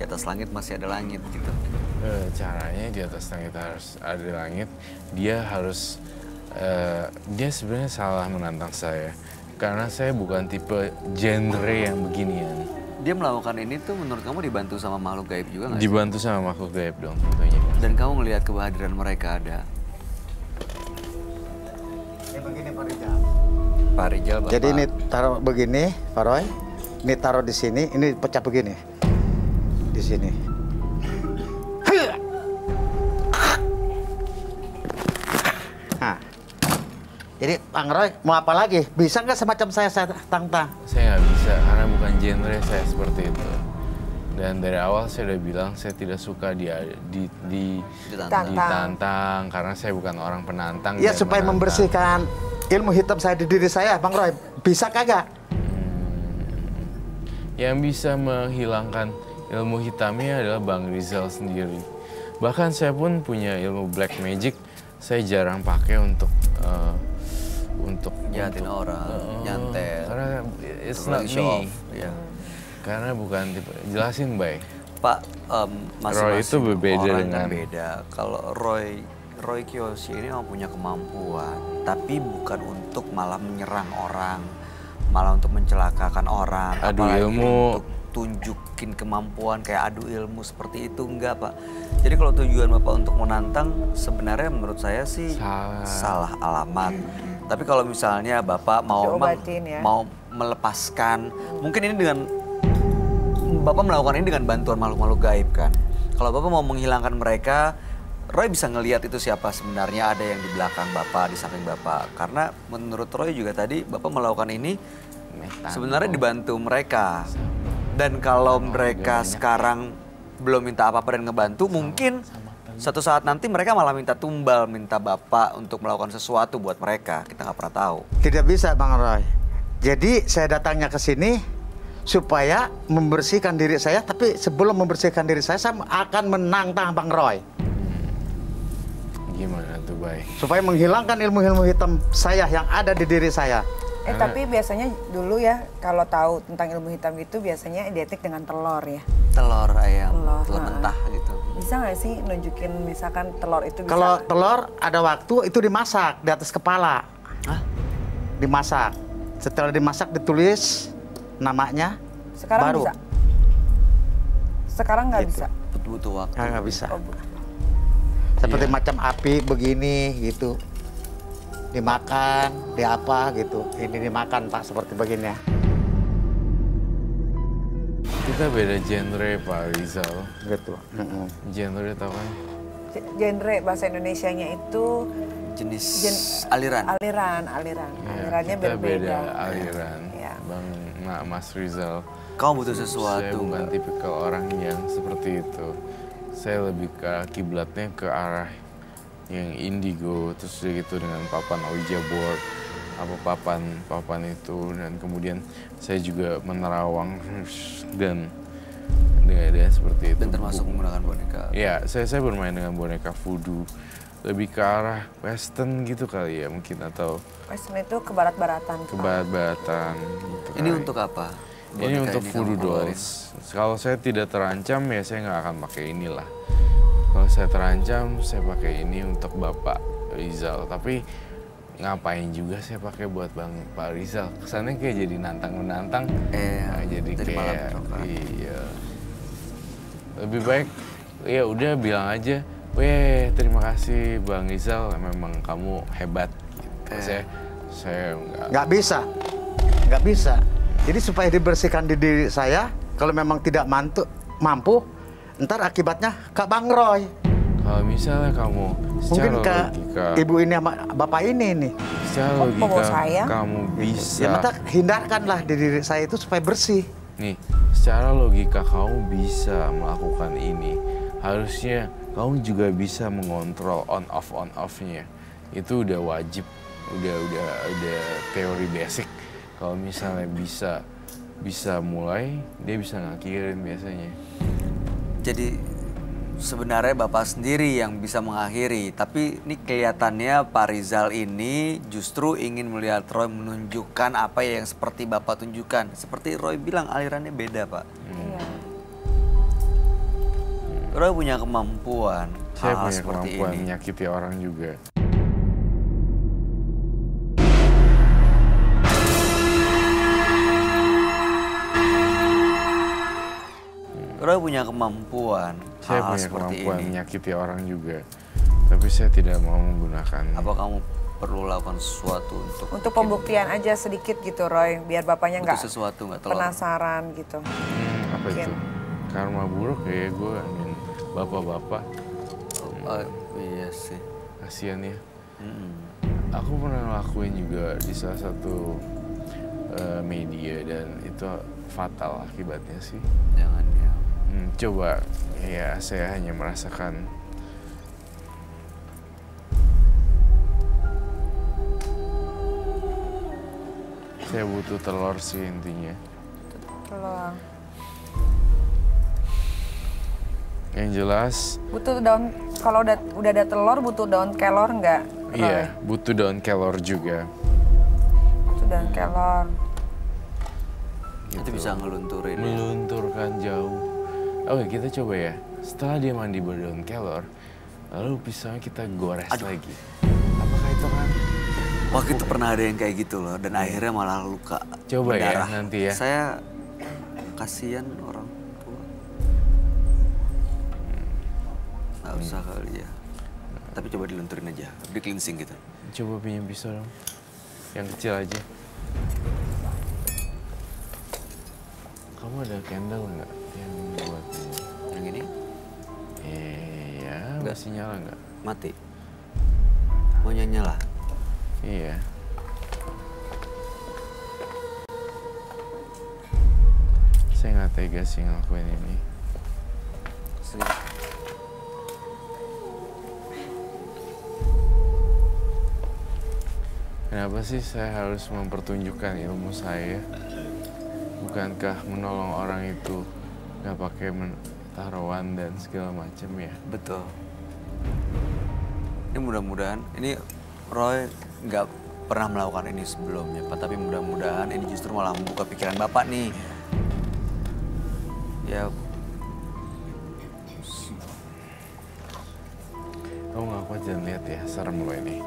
atas langit masih ada langit gitu. Caranya di atas langit harus ada langit, dia harus, dia sebenarnya salah menantang saya. Karena saya bukan tipe genre yang beginian. Dia melakukan ini tuh menurut kamu dibantu sama makhluk gaib juga nggak sih? Dibantu sama makhluk gaib dong tentunya. Dan kamu melihat kehadiran mereka ada. Ini begini Pak Rijal. Pak Rijal, Bapak. Jadi ini taruh begini, Pak Roy. Ini taruh di sini, ini pecah begini. Di sini. Nah. Jadi Bang Roy mau apa lagi? Bisa nggak semacam saya tantang? Saya nggak bisa karena bukan genre saya seperti itu. Dan dari awal saya udah bilang saya tidak suka ditantang karena saya bukan orang penantang. Iya, supaya menantang. membersihkan ilmu hitam saya di diri saya, Bang Roy. Bisa kagak? Yang bisa menghilangkan ilmu hitamnya adalah Bang Rizal sendiri. Bahkan saya pun punya ilmu black magic, saya jarang pakai untuk jahatin orang, nyantet. Karena it's not show me. off, ya. Karena bukan tipe, jelasin baik. Pak, Roy itu berbeda orang dengan- kan beda. Kalau Roy Kiyoshi ini memang punya kemampuan, tapi bukan untuk malah menyerang orang, malah untuk mencelakakan orang, Adu apalagi ilmu. untuk tunjukin kemampuan kayak adu ilmu seperti itu, enggak Pak. Jadi kalau tujuan Bapak untuk menantang sebenarnya menurut saya sih salah alamat. Tapi kalau misalnya Bapak mau Diobatin ya. mau melepaskan, mungkin ini dengan Bapak melakukan ini dengan bantuan makhluk-makhluk gaib kan. Kalau Bapak mau menghilangkan mereka, Roy bisa ngelihat itu siapa sebenarnya ada yang di belakang Bapak, di samping Bapak. Karena menurut Roy juga tadi Bapak melakukan ini sebenarnya dibantu mereka. Dan kalau mereka sekarang belum minta apa-apa dan ngebantu, mungkin suatu saat nanti mereka malah minta tumbal, minta Bapak untuk melakukan sesuatu buat mereka. Kita nggak pernah tahu. Tidak bisa, Bang Roy. Jadi saya datangnya ke sini supaya membersihkan diri saya, tapi sebelum membersihkan diri saya akan menantang Bang Roy. Gimana tuh baik? Supaya menghilangkan ilmu-ilmu hitam saya yang ada di diri saya. Tapi biasanya dulu ya, kalau tahu tentang ilmu hitam itu biasanya identik dengan telur ya. Telur ayam, telur Telur, mentah gitu. Bisa nggak sih nunjukin misalkan telur itu bisa? Kalau telur ada waktu itu dimasak di atas kepala. Hah? Dimasak. Setelah dimasak ditulis namanya. Sekarang baru. bisa? Sekarang nggak Gitu. bisa? Butuh waktu. Nggak bisa. Oh, Seperti Iya. macam api begini gitu. Dimakan, di apa gitu. Ini dimakan Pak seperti begini ya. Kita beda genre Pak Rizal. Gitu. Genre tau kan? genre bahasa Indonesianya itu Jenis aliran. alirannya kita berbeda. beda aliran. Ya. Mas Rizal. Kamu butuh Saya sesuatu. bukan tipikal orang yang seperti itu. Saya lebih ke kiblatnya ke arah yang indigo, terus udah gitu dengan papan Ouija board, apa papan itu, dan kemudian saya juga menerawang dan dengan seperti itu. Dan termasuk menggunakan boneka. Ya, saya bermain dengan boneka voodoo, lebih ke arah western gitu kali ya mungkin, atau Western itu ke barat-baratan. ke barat-baratan. Gitu Ini kali. untuk apa? Ini Boneka untuk kamu voodoo keluarin. dolls. Kalau saya tidak terancam ya saya nggak akan pakai inilah. Kalau saya terancam saya pakai ini untuk Bapak Rizal. Tapi ngapain juga saya pakai buat Pak Rizal? Kesannya kayak jadi nantang-menantang. Nah, jadi malah kayak bentrokan. iya. Lebih baik ya udah bilang aja, weh terima kasih Bang Rizal, memang kamu hebat. Gitu. Saya Nggak bisa. Nggak bisa. Jadi supaya dibersihkan di diri saya, kalau memang tidak mampu, ntar akibatnya ke Bang Roy. Kalau misalnya kamu Mungkin secara ke logika, ibu ini sama bapak ini nih. secara Kok logika bawa saya? kamu bisa. Ya maka hindarkanlah di diri saya itu supaya bersih. Nih, secara logika kamu bisa melakukan ini. Harusnya kamu juga bisa mengontrol on off-nya. Itu udah wajib, udah teori basic. Kalau misalnya bisa mulai, dia bisa ngakhirin biasanya. Jadi sebenarnya Bapak sendiri yang bisa mengakhiri, tapi ini kelihatannya Pak Rizal ini justru ingin melihat Roy menunjukkan apa yang seperti Bapak tunjukkan. Seperti Roy bilang alirannya beda, Pak. Iya. Roy punya kemampuan Saya hal-hal punya seperti kemampuan ini. menyakiti orang juga. Roy punya kemampuan Saya hal-hal punya seperti kemampuan ini. menyakiti orang juga. Tapi saya tidak mau menggunakannya. Apa kamu perlu lakukan sesuatu untuk Untuk pembuktian aja sedikit gitu Roy, biar bapaknya butuh nggak sesuatu nggak telur? penasaran gitu. Apa Mungkin. itu? Karma buruk ya gue angin bapak-bapak. Oh, iya sih. Kasian ya. Mm-mm. Aku pernah ngelakuin juga di salah satu media dan itu fatal akibatnya sih. Jangan ya. Coba ya saya hanya merasakan saya butuh telur sih intinya. Telur. Yang jelas Butuh daun, kalau udah ada telur butuh daun kelor nggak? Roy? iya butuh daun kelor juga. Butuh daun kelor. Itu bisa ngelunturin. Melunturkan jauh. Oke kita coba ya. Setelah dia mandi berdaun kelor, lalu pisaunya kita gores lagi. Apakah itu kan? Waktu itu pernah ada yang kayak gitu loh, dan akhirnya malah luka. Coba ya, berdarah. nanti ya. Saya kasihan orang tua. Nggak usah kali ya. Tapi coba dilunturin aja, di cleansing gitu. Coba pinjam pisau dong. Yang kecil aja. Kamu ada candle nggak yang buat ini? Yang ini Iya, Nggak. masih nyala nggak? mati. Mau nyala? Iya. Saya nggak tega sih ngelakuin ini. Sini. Kenapa sih saya harus mempertunjukkan ilmu saya? Bukankah menolong orang itu nggak pakai taruhan dan segala macam ya? Betul. Ini mudah-mudahan, ini Roy nggak pernah melakukan ini sebelumnya, Pak. Tapi mudah-mudahan ini justru malah membuka pikiran Bapak nih. Ya, Kamu nggak kuat jangan lihat ya, serem lo ini.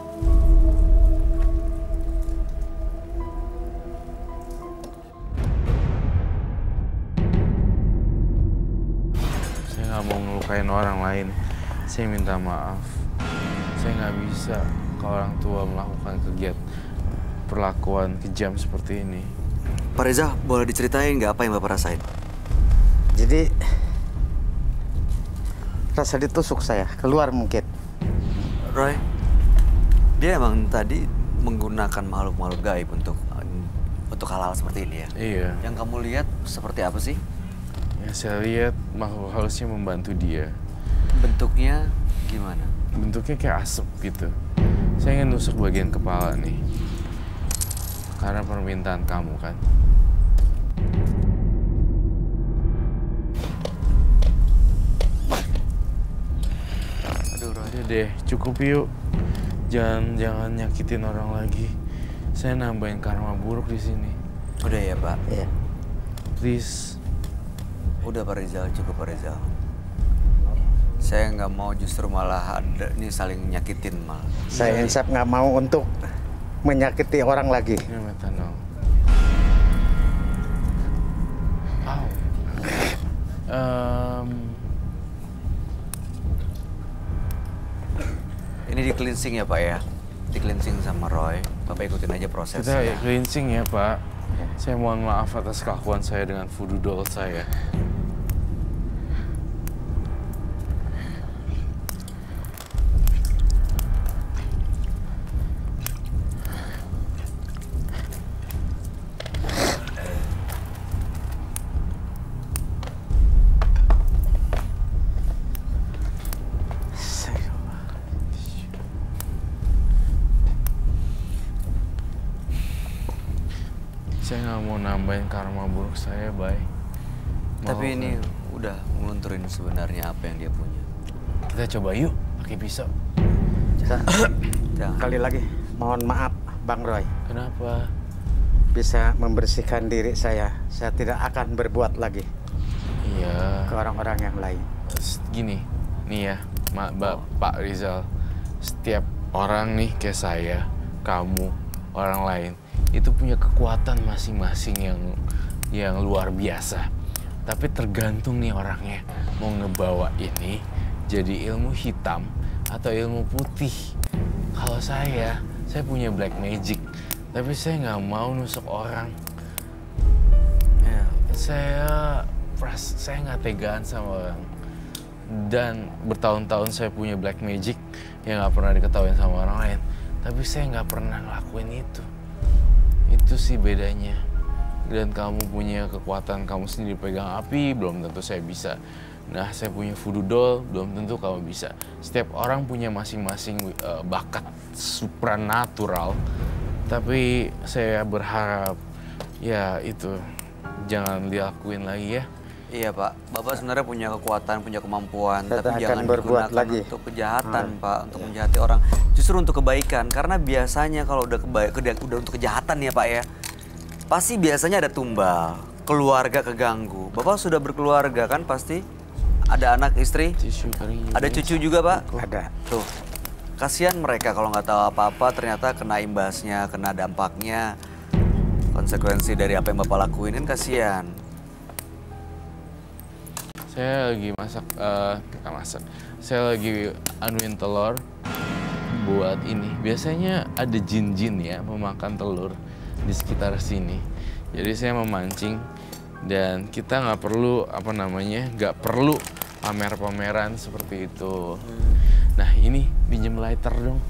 Saya nggak mau ngelukain orang lain. Saya minta maaf. Saya nggak bisa kalau orang tua melakukan kegiatan perlakuan kejam seperti ini. Pak Reza, boleh diceritain nggak apa yang Bapak rasain? Jadi rasa ditusuk saya keluar mungkin. Roy, dia emang tadi menggunakan makhluk-makhluk gaib untuk hal-hal seperti ini ya? Iya. Yang kamu lihat seperti apa sih? Yang saya lihat makhluk halusnya membantu dia. Bentuknya gimana? Bentuknya kayak asap gitu. Saya ingin nusuk bagian kepala nih. Karena permintaan kamu kan. Aduh Roy. Udah deh, cukup yuk. Jangan nyakitin orang lagi. Saya nambahin karma buruk di sini. Udah ya Pak? Iya. Please. Udah Pak Rizal, cukup Pak Rizal. Saya nggak mau justru malah ada ini saling nyakitin malah. Saya insaf nggak mau untuk menyakiti orang lagi. Ini metanol. Au. Ini di cleansing ya Pak ya? Di cleansing sama Roy. Bapak ikutin aja prosesnya. Kita cleansing ya Pak. Saya mohon maaf atas kelakuan saya dengan voodoo doll saya. Saya nggak mau nambahin karma buruk saya, Bay. Tapi Maaf, ini ya. udah ngelunturin sebenarnya apa yang dia punya. Kita coba yuk pakai pisau. Jangan. Sekali lagi, mohon maaf Bang Roy. Kenapa? Bisa membersihkan diri saya tidak akan berbuat lagi. Iya. ke orang-orang yang lain. Gini, nih ya, Pak Rizal. Setiap orang nih kayak saya, kamu, orang lain, itu punya kekuatan masing-masing yang luar biasa. Tapi tergantung nih orangnya mau ngebawa ini jadi ilmu hitam atau ilmu putih. Kalau saya punya black magic, tapi saya nggak mau nusuk orang. Ya. Saya nggak tegaan sama orang. Dan bertahun-tahun saya punya black magic yang nggak pernah diketahui sama orang lain. Tapi saya nggak pernah ngelakuin itu. Itu sih bedanya. Dan kamu punya kekuatan kamu sendiri pegang api, belum tentu saya bisa. Nah, saya punya voodoo doll, belum tentu kamu bisa. Setiap orang punya masing-masing bakat supranatural. Tapi saya berharap, ya itu, jangan dilakuin lagi ya. Iya Pak, Bapak sebenarnya punya kekuatan, punya kemampuan, Saya tapi akan jangan berbuat digunakan lagi. untuk kejahatan Pak, untuk menjahati orang. Justru untuk kebaikan, karena biasanya kalau udah untuk kejahatan ya Pak ya, pasti biasanya ada tumbal, keluarga keganggu. Bapak sudah berkeluarga kan pasti? Ada anak istri? Tisu kering. Ada cucu juga Pak? Ada. Tuh, kasihan mereka kalau nggak tahu apa-apa ternyata kena imbasnya, kena dampaknya. Konsekuensi dari apa yang Bapak lakuin kan kasihan. Saya lagi masak, saya lagi anuin telur buat ini. Biasanya ada jin-jin ya memakan telur di sekitar sini. Jadi saya memancing dan kita nggak perlu nggak perlu pamer-pameran seperti itu. Nah ini pinjem lighter dong.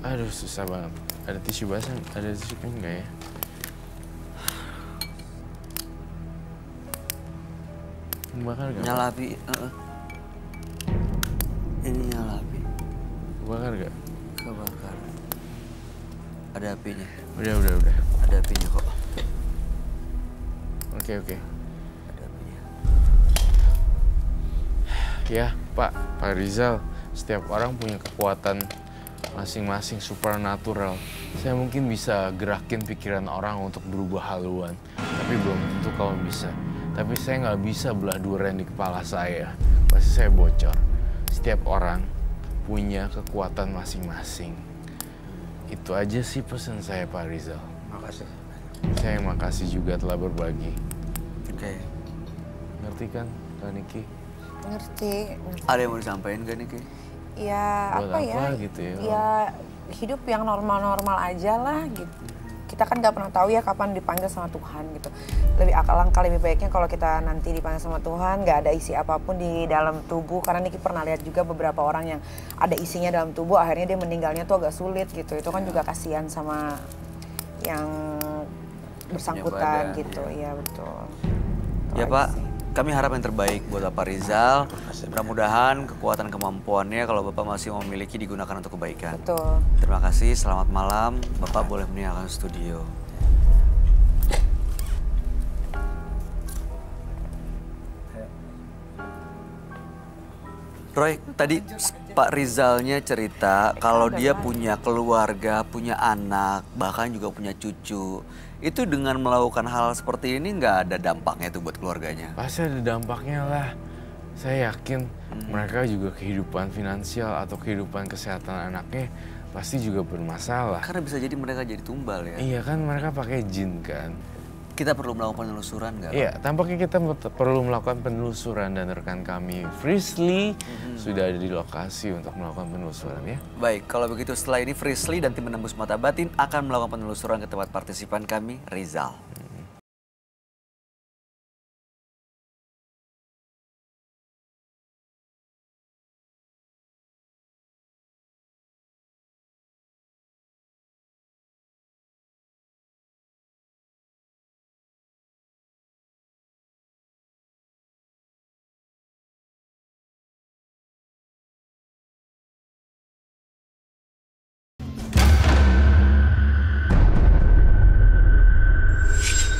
Aduh susah banget. Ada tisu basah, ada tisu pink nggak ya? Bakar gak? Nyala api. Ini nyala api. Bakar gak? Kebakar. Ada apinya. Udah. Ada apinya kok. Oke. Ada apinya. Ya, Pak Rizal, setiap orang punya kekuatan masing-masing supernatural. Saya mungkin bisa gerakin pikiran orang untuk berubah haluan, tapi belum tentu kamu bisa. Tapi saya nggak bisa belah durian di kepala saya. Pasti saya bocor. Setiap orang punya kekuatan masing-masing. Itu aja sih pesan saya, Pak Rizal. Makasih. Saya makasih juga telah berbagi. Oke. Ngerti kan, Kak Niki? Ngerti. Ada yang mau disampaikan gak nih Ki? Ya Buat apa ya? apa gitu ya? Ya hidup yang normal-normal aja lah gitu. Kita kan nggak pernah tahu ya kapan dipanggil sama Tuhan gitu. Alangkah lebih baiknya kalau kita nanti dipanggil sama Tuhan nggak ada isi apapun di dalam tubuh. Karena Niki pernah lihat juga beberapa orang yang ada isinya dalam tubuh akhirnya dia meninggalnya tuh agak sulit gitu. Itu kan juga kasihan sama yang bersangkutan badan, gitu. Iya betul. Ya Itu Pak, aja sih. kami harap yang terbaik buat Bapak Rizal. Mudah-mudahan kekuatan kemampuannya kalau Bapak masih memiliki digunakan untuk kebaikan. Betul. Terima kasih, selamat malam. Bapak boleh meninggalkan studio. Roy, tadi Pak Rizalnya cerita kalau dia punya keluarga, punya anak, bahkan juga punya cucu. Itu dengan melakukan hal seperti ini nggak ada dampaknya tuh buat keluarganya? Pasti ada dampaknya lah. Saya yakin mereka juga kehidupan finansial atau kehidupan kesehatan anaknya pasti juga bermasalah. Karena bisa jadi mereka jadi tumbal ya. Iya kan mereka pakai jin kan. Kita perlu melakukan penelusuran nggak? Iya, tampaknya kita perlu melakukan penelusuran dan rekan kami Frisley sudah ada di lokasi untuk melakukan penelusuran ya. Baik, kalau begitu setelah ini Frisley dan tim Menembus Mata Batin akan melakukan penelusuran ke tempat partisipan kami, Rizal.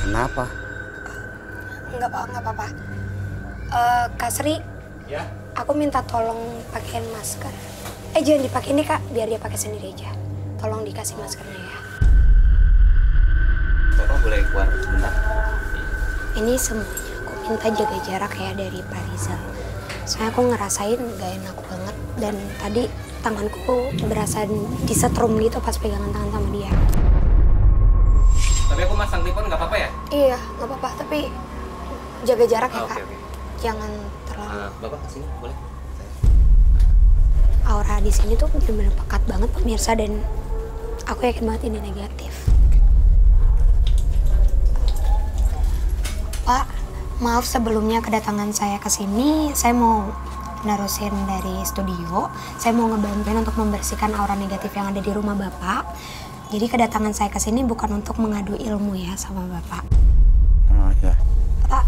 Kenapa? Nggak apa-apa. Kak Sri, Ya. aku minta tolong pakein masker. Jangan dipakai ini Kak, biar dia pakai sendiri aja. Tolong dikasih maskernya ya. Bapak boleh keluar sebentar? Ini semuanya aku minta jaga jarak ya dari Pak Rizal. Soalnya aku ngerasain gak enak banget. Dan tadi tanganku berasa disetrum gitu pas pegangan tangan sama dia. Tapi aku masang tripod nggak apa-apa ya? Iya, gak apa-apa. Tapi jaga jarak ya, Kak. Oke. Jangan terlalu... Bapak kesini boleh? Aura di sini tuh benar-benar pekat banget pemirsa, dan aku yakin banget ini negatif. Pak, maaf sebelumnya kedatangan saya ke sini. Saya mau nerusin dari studio. Saya mau ngebantuin untuk membersihkan aura negatif yang ada di rumah Bapak. Jadi kedatangan saya ke sini bukan untuk mengadu ilmu ya sama Bapak. Oh ya. Pak,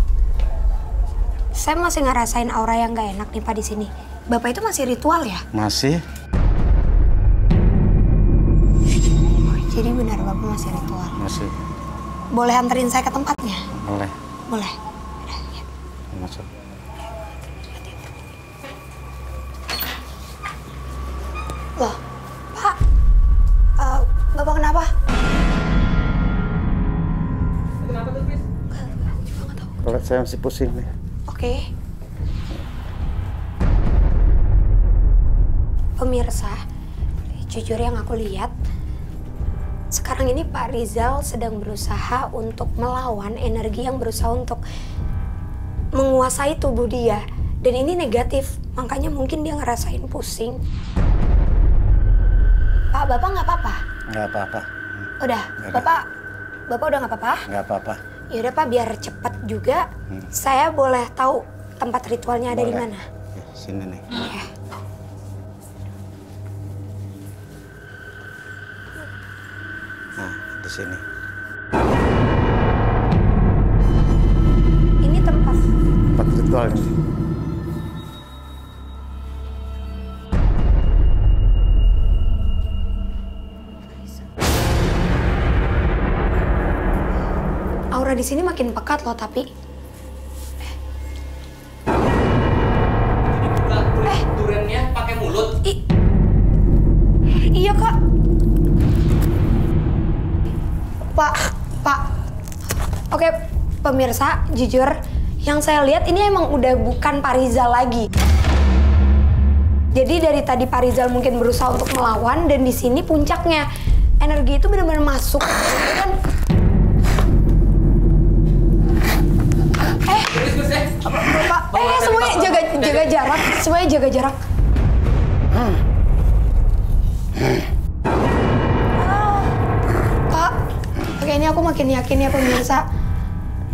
saya masih ngerasain aura yang gak enak nih Pak di sini. Bapak itu masih ritual ya? Masih? Jadi benar Bapak masih ritual? Masih. Boleh anterin saya ke tempatnya? Boleh. Boleh. Masuk. Loh, Pak, Bapak kenapa? Kenapa tuh, Chris? Kalau saya masih pusing nih. Oke. Pemirsa, jujur yang aku lihat, sekarang ini Pak Rizal sedang berusaha untuk melawan energi yang berusaha untuk menguasai tubuh dia. Dan ini negatif, makanya mungkin dia ngerasain pusing. Pak, Bapak nggak apa-apa? Nggak apa-apa. Udah, Nggak ada. Bapak udah nggak apa-apa? Nggak apa-apa. Yaudah Pak, biar cepat juga, saya boleh tahu tempat ritualnya ada di Boleh. mana? Ya, sini nih. Ya. Nah, di sini. Ini tempat. Tempat ritual ini. Aura di sini makin pekat loh, tapi Duriannya pakai mulut. iya Kak. Pak. Oke, pemirsa, jujur, yang saya lihat ini emang udah bukan Pak Rizal lagi. Jadi dari tadi Pak Rizal mungkin berusaha untuk melawan, dan di sini puncaknya energi itu benar-benar masuk. Dan Bapak, semuanya jaga jarak, semuanya jaga jarak. Pak, oke, ini aku makin yakin ya pemirsa.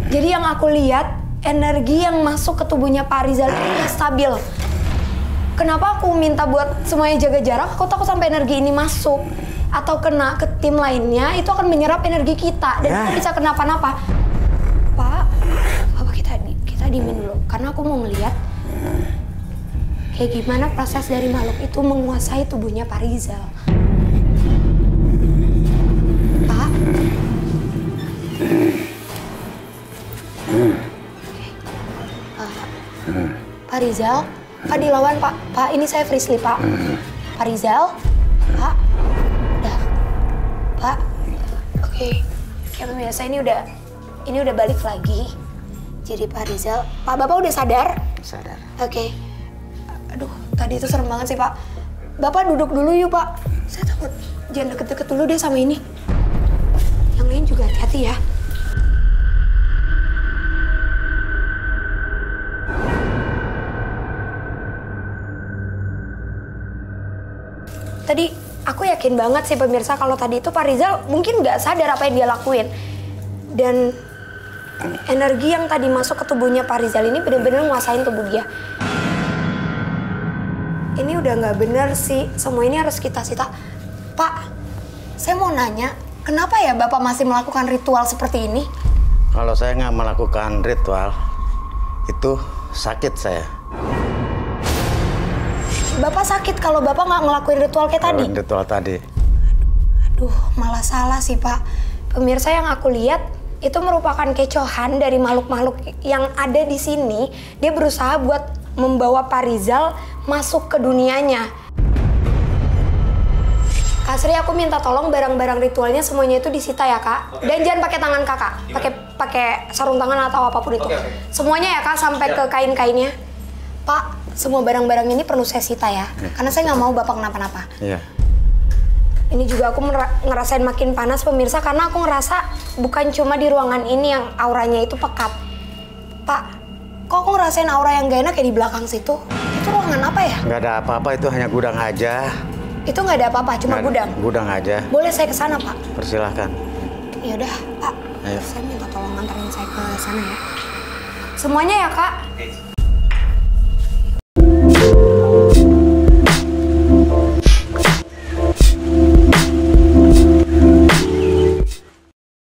Jadi yang aku lihat, energi yang masuk ke tubuhnya Pak Rizal ini stabil. Kenapa aku minta buat semuanya jaga jarak? Aku takut sampai energi ini masuk atau kena ke tim lainnya, itu akan menyerap energi kita dan kita bisa kenapa-napa. Pak, kita diemin dulu, karena aku mau ngeliat kayak gimana proses dari makhluk itu menguasai tubuhnya Pak Rizal. Pak. Pak Rizal, Pak dilawan Pak. Pak, ini saya Frisly Pak. Pak Rizal, Pak. Udah. Pak. Oke. Ya pemirsa, ini udah balik lagi. Jadi Pak Rizal, Pak Bapak udah sadar? Sadar. Oke. Aduh, tadi itu serem banget sih Pak. Bapak duduk dulu yuk Pak. Saya takut. Jangan deket-deket dulu deh sama ini. Yang lain juga hati-hati ya. Tadi aku yakin banget sih pemirsa kalau tadi itu Pak Rizal mungkin nggak sadar apa yang dia lakuin. Dan energi yang tadi masuk ke tubuhnya Pak Rizal ini benar-benar nguasain tubuh dia. Ini udah nggak bener sih, semua ini harus kita sita. Pak, saya mau nanya, kenapa ya Bapak masih melakukan ritual seperti ini? Kalau saya nggak melakukan ritual, itu sakit saya. Bapak sakit kalau Bapak nggak ngelakuin ritual kayak tadi? Ritual tadi. Aduh, malah salah sih Pak. Pemirsa, yang aku lihat itu merupakan kecohan dari makhluk-makhluk yang ada di sini. Dia berusaha buat membawa Pak Rizal masuk ke dunianya. Kak Sri, aku minta tolong barang-barang ritualnya semuanya itu disita ya kak. Dan jangan pakai tangan kakak, pakai sarung tangan atau apapun itu. Semuanya ya kak, sampai ke kain-kainnya. Pak, semua barang-barang ini perlu saya sita ya, karena saya nggak mau bapak kenapa-napa. Iya. Ini juga aku ngerasain makin panas pemirsa, karena aku ngerasa bukan cuma di ruangan ini yang auranya itu pekat. Pak, kok aku ngerasain aura yang gak enak kayak di belakang situ? Itu ruangan apa ya? Nggak ada apa-apa, itu hanya gudang aja. Itu nggak ada apa-apa, cuma gudang. Gudang aja. Boleh saya ke sana, Pak? Persilahkan. Ya udah, Pak. Ayo. Saya minta tolong antarin saya ke sana ya. Semuanya ya, Kak.